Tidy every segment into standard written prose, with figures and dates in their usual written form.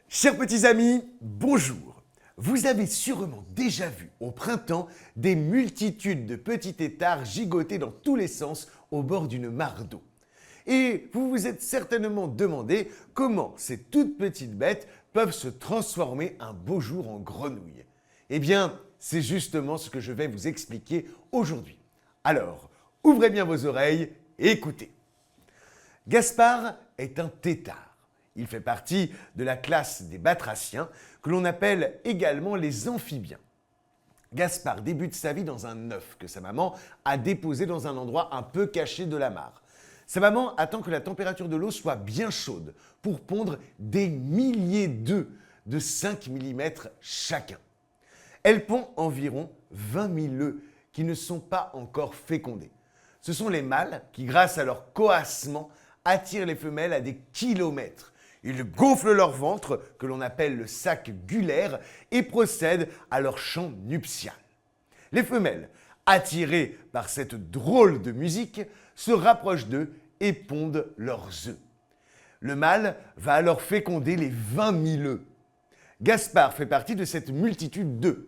Chers petits amis, bonjour. Vous avez sûrement déjà vu au printemps des multitudes de petits têtards gigoter dans tous les sens au bord d'une mare d'eau. Et vous vous êtes certainement demandé comment ces toutes petites bêtes peuvent se transformer un beau jour en grenouilles. Eh bien, c'est justement ce que je vais vous expliquer aujourd'hui. Alors, ouvrez bien vos oreilles et écoutez. Gaspard est un têtard. Il fait partie de la classe des batraciens, que l'on appelle également les amphibiens. Gaspard débute sa vie dans un œuf que sa maman a déposé dans un endroit un peu caché de la mare. Sa maman attend que la température de l'eau soit bien chaude pour pondre des milliers d'œufs de 5 mm chacun. Elle pond environ 20 000 œufs qui ne sont pas encore fécondés. Ce sont les mâles qui, grâce à leur coassement, attirent les femelles à des kilomètres. Ils gonflent leur ventre, que l'on appelle le sac gulaire, et procèdent à leur chant nuptial. Les femelles, attirées par cette drôle de musique, se rapprochent d'eux et pondent leurs œufs. Le mâle va alors féconder les 20 000 œufs. Gaspard fait partie de cette multitude d'œufs.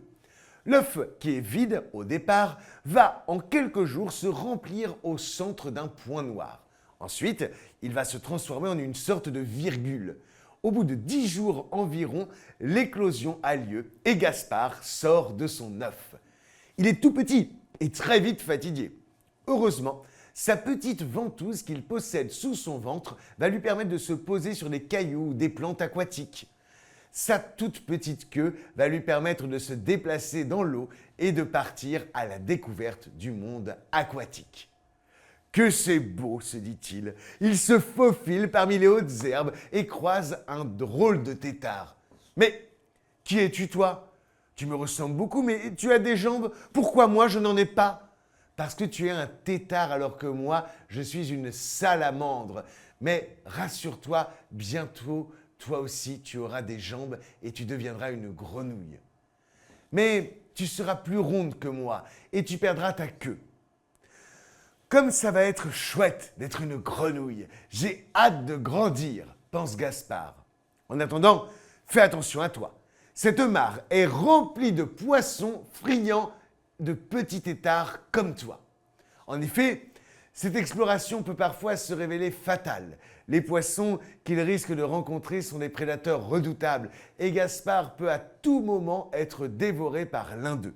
L'œuf, qui est vide au départ, va en quelques jours se remplir au centre d'un point noir. Ensuite, il va se transformer en une sorte de virgule. Au bout de 10 jours environ, l'éclosion a lieu et Gaspard sort de son œuf. Il est tout petit et très vite fatigué. Heureusement, sa petite ventouse qu'il possède sous son ventre va lui permettre de se poser sur des cailloux ou des plantes aquatiques. Sa toute petite queue va lui permettre de se déplacer dans l'eau et de partir à la découverte du monde aquatique. Que c'est beau, se dit-il. Il se faufile parmi les hautes herbes et croise un drôle de têtard. Mais qui es-tu, toi? Tu me ressembles beaucoup, mais tu as des jambes. Pourquoi moi, je n'en ai pas? Parce que tu es un têtard alors que moi, je suis une salamandre. Mais rassure-toi, bientôt, toi aussi, tu auras des jambes et tu deviendras une grenouille. Mais tu seras plus ronde que moi et tu perdras ta queue. Comme ça va être chouette d'être une grenouille, j'ai hâte de grandir, pense Gaspard. En attendant, fais attention à toi. Cette mare est remplie de poissons friands de petits têtards comme toi. En effet, cette exploration peut parfois se révéler fatale. Les poissons qu'il risque de rencontrer sont des prédateurs redoutables et Gaspard peut à tout moment être dévoré par l'un d'eux.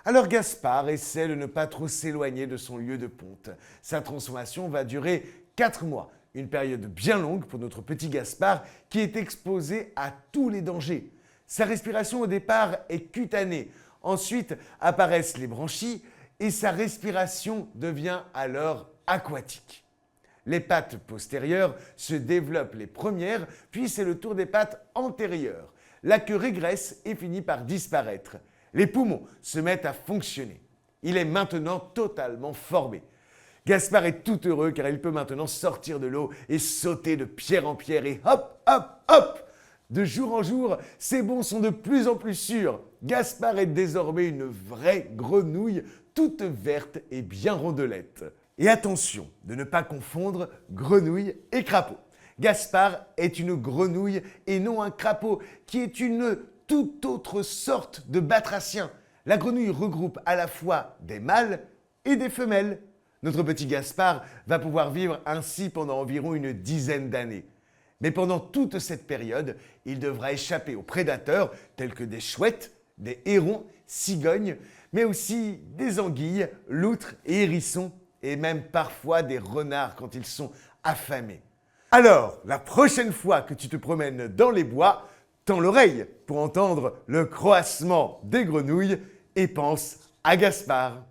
Alors Gaspard essaie de ne pas trop s'éloigner de son lieu de ponte. Sa transformation va durer 4 mois, une période bien longue pour notre petit Gaspard qui est exposé à tous les dangers. Sa respiration au départ est cutanée, ensuite apparaissent les branchies et sa respiration devient alors aquatique. Les pattes postérieures se développent les premières, puis c'est le tour des pattes antérieures. La queue régresse et finit par disparaître. Les poumons se mettent à fonctionner. Il est maintenant totalement formé. Gaspard est tout heureux car il peut maintenant sortir de l'eau et sauter de pierre en pierre et hop, hop, hop. De jour en jour, ses bonds sont de plus en plus sûrs. Gaspard est désormais une vraie grenouille toute verte et bien rondelette. Et attention de ne pas confondre grenouille et crapaud. Gaspard est une grenouille et non un crapaud qui est une toute autre sorte de batracien. La grenouille regroupe à la fois des mâles et des femelles. Notre petit Gaspard va pouvoir vivre ainsi pendant environ une dizaine d'années. Mais pendant toute cette période, il devra échapper aux prédateurs tels que des chouettes, des hérons, cigognes, mais aussi des anguilles, loutres et hérissons, et même parfois des renards quand ils sont affamés. Alors, la prochaine fois que tu te promènes dans les bois, tends l'oreille pour entendre le croassement des grenouilles et pense à Gaspard.